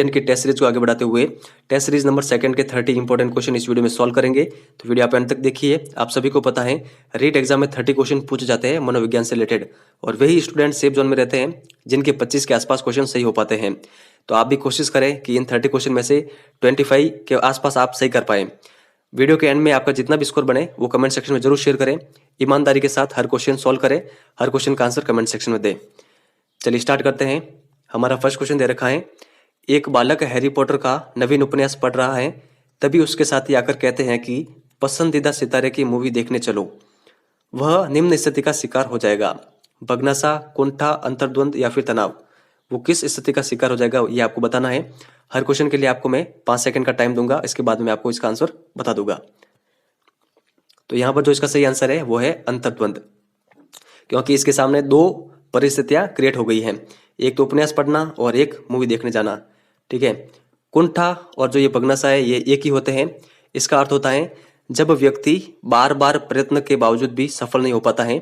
की test series को आगे बढ़ाते हुए टेस्ट सीरीज नंबर 2 के 30 इंपॉर्टेंट क्वेश्चन इस वीडियो में सॉल्व करेंगे। तो वीडियो आप अंत तक देखिए। आप सभी को पता है रीट एग्जाम में 30 क्वेश्चन पूछे जाते हैं मनोविज्ञान से रिलेटेड, और वही स्टूडेंट सेफ जोन में रहते हैं जिनके 25 के आसपास क्वेश्चन सही हो पाते हैं। तो आप भी कोशिश करें कि इन 30 क्वेश्चन में से 25 के आसपास आप सही कर पाए। वीडियो के एंड में आपका जितना भी स्कोर बने वो कमेंट सेक्शन में जरूर शेयर करें। ईमानदारी के साथ हर क्वेश्चन सॉल्व करें, हर क्वेश्चन का आंसर कमेंट सेक्शन में दें। चलिए स्टार्ट करते हैं। हमारा फर्स्ट क्वेश्चन दे रखा है, एक बालक हैरी पॉटर का नवीन उपन्यास पढ़ रहा है, तभी उसके साथी आकर कहते हैं कि पसंदीदा सितारे की मूवी देखने चलो। वह निम्न स्थिति का शिकार हो जाएगा, बगनासा, कुंठा, अंतर्द्वंद या फिर तनाव। वो किस स्थिति का शिकार हो जाएगा ये आपको बताना है। हर क्वेश्चन के लिए आपको मैं 5 सेकंड का टाइम दूंगा, इसके बाद मैं आपको इसका आंसर बता दूंगा। तो यहाँ पर जो इसका सही आंसर है वो है अंतर्द्वंद, क्योंकि इसके सामने दो परिस्थितियां क्रिएट हो गई हैं, एक तो उपन्यास पढ़ना और एक मूवी देखने जाना। ठीक है, कुंठा और जो ये बगनासा है ये एक ही होते हैं। इसका अर्थ होता है जब व्यक्ति बार बार प्रयत्न के बावजूद भी सफल नहीं हो पाता है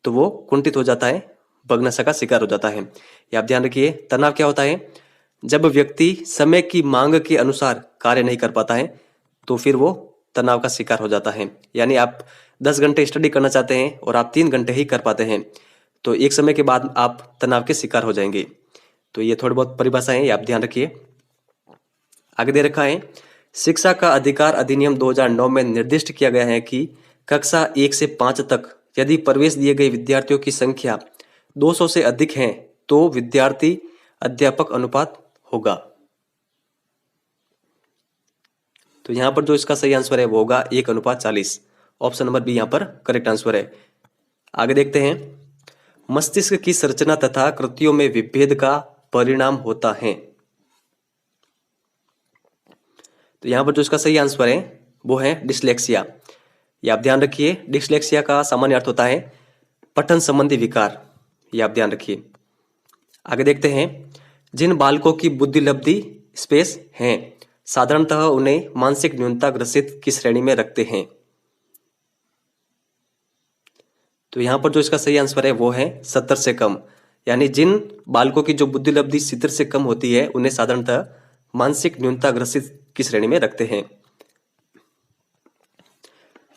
तो वो कुंठित हो जाता है, बगनासा का शिकार हो जाता है। ये आप ध्यान रखिए। तनाव क्या होता है, जब व्यक्ति समय की मांग के अनुसार कार्य नहीं कर पाता है तो फिर वो तनाव का शिकार हो जाता है। यानी आप 10 घंटे स्टडी करना चाहते हैं और आप 3 घंटे ही कर पाते हैं तो एक समय के बाद आप तनाव के शिकार हो जाएंगे। तो ये थोड़ी बहुत परिभाषाएं हैं, ये आप ध्यान रखिए। आगे दे रखा है, शिक्षा का अधिकार अधिनियम 2009 में निर्दिष्ट किया गया है कि कक्षा 1 से 5 तक यदि प्रवेश दिए गए विद्यार्थियों की संख्या 200 से अधिक है तो विद्यार्थी अध्यापक अनुपात होगा। तो यहां पर जो इसका सही आंसर है वो होगा 1:40। ऑप्शन नंबर बी यहां पर करेक्ट आंसर है। आगे देखते हैं, मस्तिष्क की संरचना तथा कृतियों में विभेद का परिणाम होता है। तो यहां पर जो इसका सही आंसर है वो है डिसलेक्सिया। ये आप ध्यान रखिए। डिसलेक्सिया का सामान्य अर्थ होता है पठन संबंधी विकार, ये आप ध्यान रखिए। आगे देखते हैं, जिन बालकों की बुद्धि लब्धि स्पेस हैं साधारणतः उन्हें मानसिक न्यूनता ग्रसित की श्रेणी में रखते हैं। तो यहां पर जो इसका सही आंसर है वो है 70 से कम। यानी जिन बालकों की जो बुद्धि लब्धि 70 से कम होती है उन्हें साधारणतः मानसिक न्यूनता ग्रसित की श्रेणी में रखते हैं।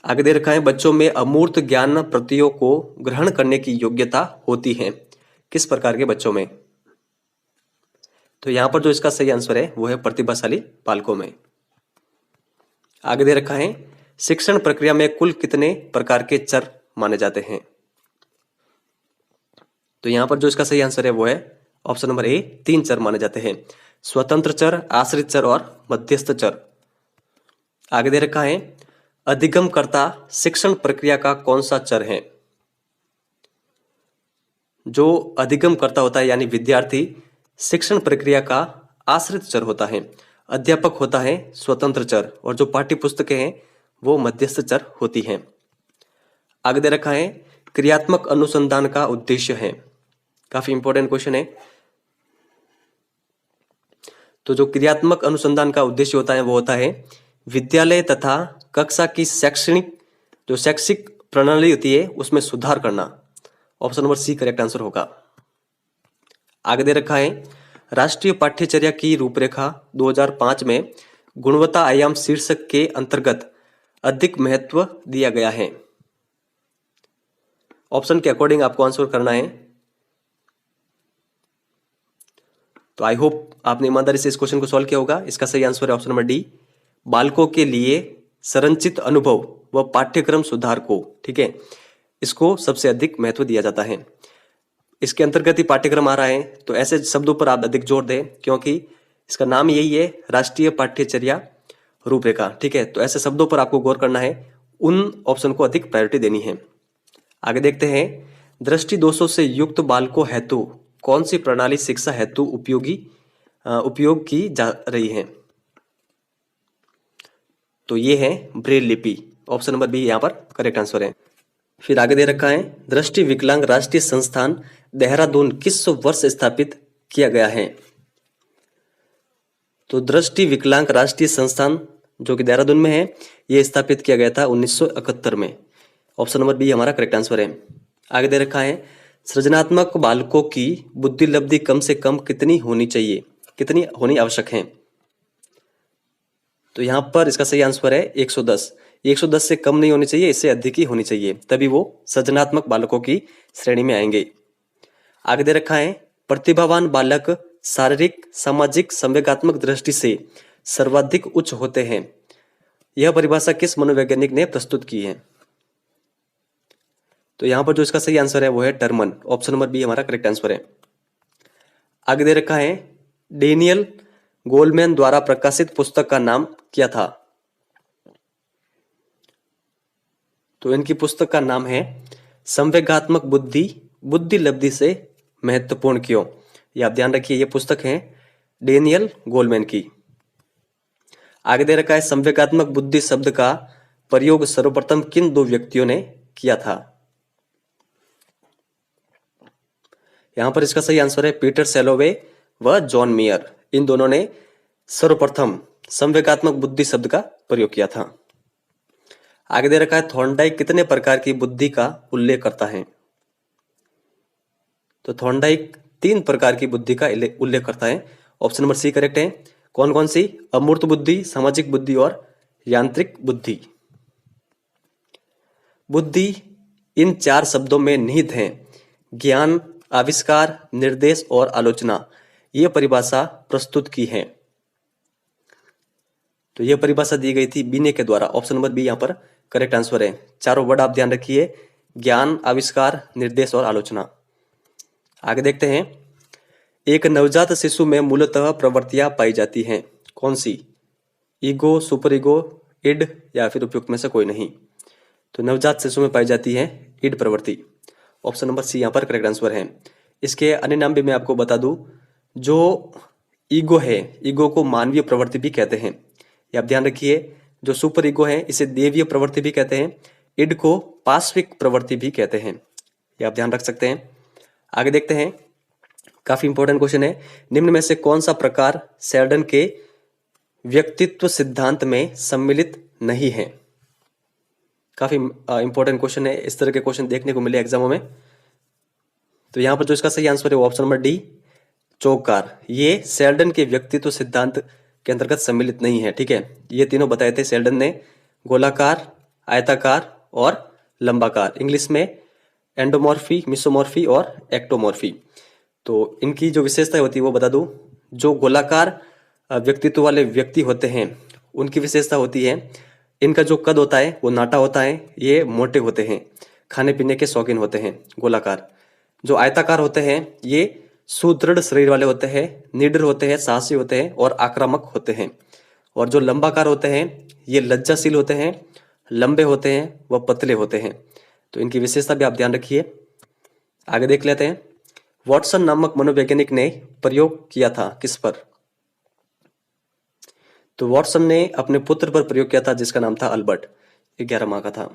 आगे दे रखा है, बच्चों में अमूर्त ज्ञान प्रतियों को ग्रहण करने की योग्यता होती है, किस प्रकार के बच्चों में। तो यहां पर जो इसका सही आंसर है वो है प्रतिभाशाली बालकों में। आगे दे रखा है, शिक्षण प्रक्रिया में कुल कितने प्रकार के चर माने जाते हैं। तो यहां पर जो इसका सही आंसर है वो है ऑप्शन नंबर ए, 3 चर माने जाते हैं, स्वतंत्र चर, आश्रित चर और मध्यस्थ चर। आगे दे रखा है, अधिगमकर्ता शिक्षण प्रक्रिया का कौन सा चर है। जो अधिगमकर्ता होता है यानी विद्यार्थी शिक्षण प्रक्रिया का आश्रित चर होता है, अध्यापक होता है स्वतंत्र चर, और जो पाठ्य पुस्तकें हैं वो मध्यस्थ चर होती हैं। आगे दे रखा है, क्रियात्मक अनुसंधान का उद्देश्य है। काफी इंपॉर्टेंट क्वेश्चन है। तो जो क्रियात्मक अनुसंधान का उद्देश्य होता है वो होता है विद्यालय तथा कक्षा की शैक्षिक प्रणाली होती है उसमें सुधार करना। Option number C correct answer होगा। आगे दे रखा है, राष्ट्रीय पाठ्यचर्या की रूपरेखा 2005 में गुणवत्ता आयाम शीर्षक के अंतर्गत अधिक महत्व दिया गया है। ऑप्शन के अकॉर्डिंग आपको आंसर करना है। तो आई होप आपने ईमानदारी से इस क्वेश्चन को सॉल्व किया होगा। इसका सही आंसर है ऑप्शन नंबर डी, बालकों के लिए संरचित अनुभव व पाठ्यक्रम सुधार को, ठीक है, इसको सबसे अधिक महत्व दिया जाता है। इसके अंतर्गत ही पाठ्यक्रम आ रहा है तो ऐसे शब्दों पर आप अधिक जोर दें, क्योंकि इसका नाम यही है राष्ट्रीय पाठ्यचर्या रूपरेखा। ठीक है, तो ऐसे शब्दों पर आपको गौर करना है, उन ऑप्शन को अधिक प्रायोरिटी देनी है। आगे देखते हैं, दृष्टि दोषों से युक्त बालकों हेतु कौन सी प्रणाली शिक्षा हेतु उपयोग की जा रही है। तो ये है ब्रेल लिपि। ऑप्शन नंबर बी यहां पर करेक्ट आंसर है। फिर आगे दे रखा है, दृष्टि विकलांग राष्ट्रीय संस्थान देहरादून किस वर्ष स्थापित किया गया है। तो दृष्टि विकलांग राष्ट्रीय संस्थान जो कि देहरादून में है यह स्थापित किया गया था 1971 में। ऑप्शन नंबर बी हमारा करेक्ट आंसर है। आगे दे रखा है, सृजनात्मक बालकों की बुद्धि लब्धि कम से कम कितनी होनी चाहिए। कितनी होनी आवश्यक है? तो यहाँ पर इसका सही आंसर है 110। 110 से कम नहीं होनी चाहिए, इससे अधिक ही होनी चाहिए, तभी वो सृजनात्मक बालकों की श्रेणी में आएंगे। आगे दे रखा है, प्रतिभावान बालक शारीरिक, सामाजिक, संवेगात्मक दृष्टि से सर्वाधिक उच्च होते हैं। यह परिभाषा किस मनोवैज्ञानिक ने प्रस्तुत की है? तो यहाँ पर जो इसका सही आंसर है वो है टर्मन। ऑप्शन नंबर बी हमारा करेक्ट आंसर है। आगे दे रखा है, डेनियल गोलमैन द्वारा प्रकाशित पुस्तक का नाम क्या था? तो इनकी पुस्तक का नाम है संवेगात्मक बुद्धि, बुद्धि लब्धि से महत्वपूर्ण क्यों। ये आप ध्यान रखिए, ये पुस्तक है डेनियल गोलमैन की। आगे दे रखा है, संवेगात्मक बुद्धि शब्द का प्रयोग सर्वप्रथम किन दो व्यक्तियों ने किया था? यहां पर इसका सही आंसर है पीटर सैलोवे व जॉन मेयर। इन दोनों ने सर्वप्रथम संवेगात्मक बुद्धि शब्द का प्रयोग किया था। आगे दे रखा है, थॉर्नडाइक कितने प्रकार की बुद्धि का उल्लेख करता है? तो थॉर्नडाइक 3 प्रकार की बुद्धि का उल्लेख करता है। ऑप्शन नंबर सी करेक्ट है। कौन कौन सी? अमूर्त बुद्धि, सामाजिक बुद्धि और यांत्रिक बुद्धि। बुद्धि इन 4 शब्दों में निहित है। ज्ञान, आविष्कार, निर्देश और आलोचना। यह परिभाषा प्रस्तुत की है। तो यह परिभाषा दी गई थी बीने के द्वारा। ऑप्शन नंबर बी यहाँ पर करेक्ट आंसर है। चारों वर्ड आप ध्यान रखिए, ज्ञान, आविष्कार, निर्देश और आलोचना। आगे देखते हैं, एक नवजात शिशु में मूलतः प्रवृत्तियां पाई जाती हैं। कौन सी? ईगो, सुपर ईगो, इड या फिर उपयुक्त में से कोई नहीं। तो नवजात शिशु में पाई जाती है इड प्रवृत्ति। ऑप्शन नंबर सी यहाँ पर करेक्ट आंसर है। इसके अन्य नाम भी मैं आपको बता दूं। जो ईगो है, ईगो को मानवीय प्रवृत्ति भी कहते हैं, ये आप ध्यान रखिए। जो सुपर ईगो है इसे देवीय प्रवृत्ति भी कहते हैं। इड को पाश्विक प्रवृत्ति भी कहते हैं, ये आप ध्यान रख सकते हैं। आगे देखते हैं, काफी इंपॉर्टेंट क्वेश्चन है, निम्न में से कौन सा प्रकार शेल्डन के व्यक्तित्व सिद्धांत में सम्मिलित नहीं है? काफी इंपॉर्टेंट क्वेश्चन है, इस तरह के क्वेश्चन देखने को मिले एग्जामों में। तो यहां पर जो इसका सही आंसर है वो ऑप्शन नंबर डी, चौकार। ये शेल्डन के व्यक्तित्व सिद्धांत के अंतर्गत सम्मिलित नहीं है। ठीक है, ये तीनों बताए थे शेल्डन ने, गोलाकार, आयताकार और लंबाकार। इंग्लिश में एंडोमॉर्फी, मिसोमॉर्फी और एक्टोमॉर्फी। तो इनकी जो विशेषता होती है वो बता दूं। जो गोलाकार व्यक्तित्व वाले व्यक्ति होते हैं उनकी विशेषता होती है, इनका जो कद होता है वो नाटा होता है, ये मोटे होते हैं, खाने पीने के शौकीन होते हैं गोलाकार। जो आयताकार होते हैं ये सुदृढ़ शरीर वाले होते हैं, निडर होते हैं, साहसी होते हैं और आक्रामक होते हैं। और जो लंबाकार होते हैं ये लज्जाशील होते हैं, लंबे होते हैं व पतले होते हैं। तो इनकी विशेषता भी आप ध्यान रखिए। आगे देख लेते हैं, वॉटसन नामक मनोवैज्ञानिक ने प्रयोग किया था किस पर? तो वॉटसन ने अपने पुत्र पर प्रयोग किया था जिसका नाम था अल्बर्ट। 11 माह का था।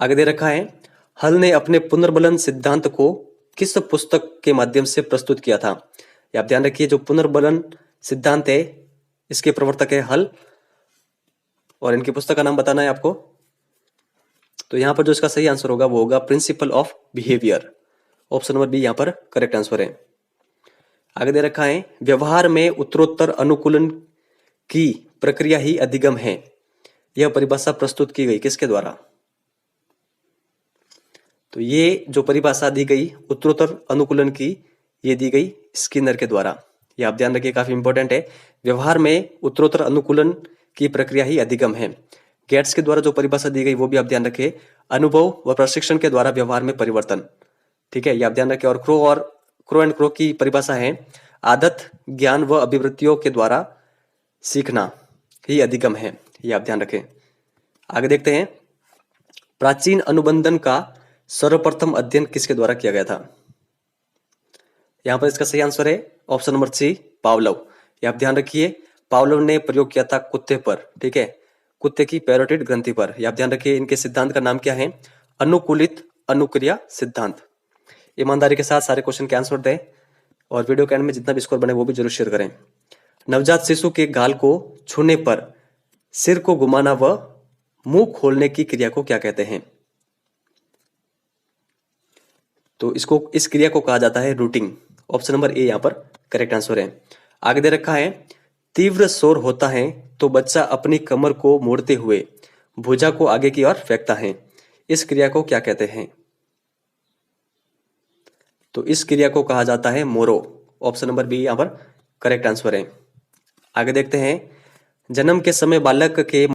आगे दे रखा है, हल ने अपने पुनर्बलन सिद्धांत को किस पुस्तक के माध्यम से प्रस्तुत किया था? ये आप ध्यान रखिए, जो पुनर्बलन सिद्धांत है इसके प्रवर्तक है हल, और इनकी पुस्तक का नाम बताना है आपको। तो यहां पर जो इसका सही आंसर होगा वो होगा principle of behaviour. Option number B यहां पर करेक्ट आंसर है। आगे दे रखा है, व्यवहार में उत्तरोत्तर अनुकूलन की प्रक्रिया ही अधिगम है। यह परिभाषा प्रस्तुत की गई किसके द्वारा? तो ये जो परिभाषा दी गई उत्तरोत्तर अनुकूलन की, ये दी गई स्किनर के द्वारा। ये आप ध्यान रखिए, काफी इंपॉर्टेंट है। व्यवहार में उत्तरोत्तर अनुकूलन की प्रक्रिया ही अधिगम है। गेट्स के द्वारा जो परिभाषा दी गई वो भी आप ध्यान रखिए, अनुभव व प्रशिक्षण के द्वारा व्यवहार में परिवर्तन। ठीक है, ये आप ध्यान रखिए। और क्रो एंड क्रो की परिभाषा है, आदत, ज्ञान व अभिवृत्तियों के द्वारा सीखना ही अधिगम है। ये आप ध्यान रखें। आगे देखते हैं, प्राचीन अनुबंधन का सर्वप्रथम अध्ययन किसके द्वारा किया गया था? यहां पर इसका सही आंसर है ऑप्शन नंबर सी, पावलोव। ये आप ध्यान रखिए, पावलोव ने प्रयोग किया था कुत्ते पर। ठीक है, कुत्ते की पैरोटिड ग्रंथि पर। ये आप ध्यान रखिए, इनके सिद्धांत का नाम क्या है? अनुकूलित अनुक्रिया सिद्धांत। ईमानदारी के साथ सारे क्वेश्चन के आंसर दें और वीडियो के एंड में जितना भी स्कोर बने वो भी जरूर शेयर करें। नवजात शिशु के गाल को छूने पर सिर को घुमाना व मुंह खोलने की क्रिया को क्या कहते हैं? तो इस क्रिया को कहा जाता है रूटिंग। ऑप्शन नंबर ए यहां पर करेक्ट आंसर है। आगे दे रखा है, तीव्र शोर होता है तो बच्चा अपनी कमर को मोड़ते हुए भुजा को आगे की ओर फेंकता है। इस क्रिया को क्या कहते हैं? तो इस क्रिया को कहा जाता है मोरो। ऑप्शन नंबर बी यहाँ पर करेक्ट आंसर है। आगे देखते हैं, जन्म के समय बालक के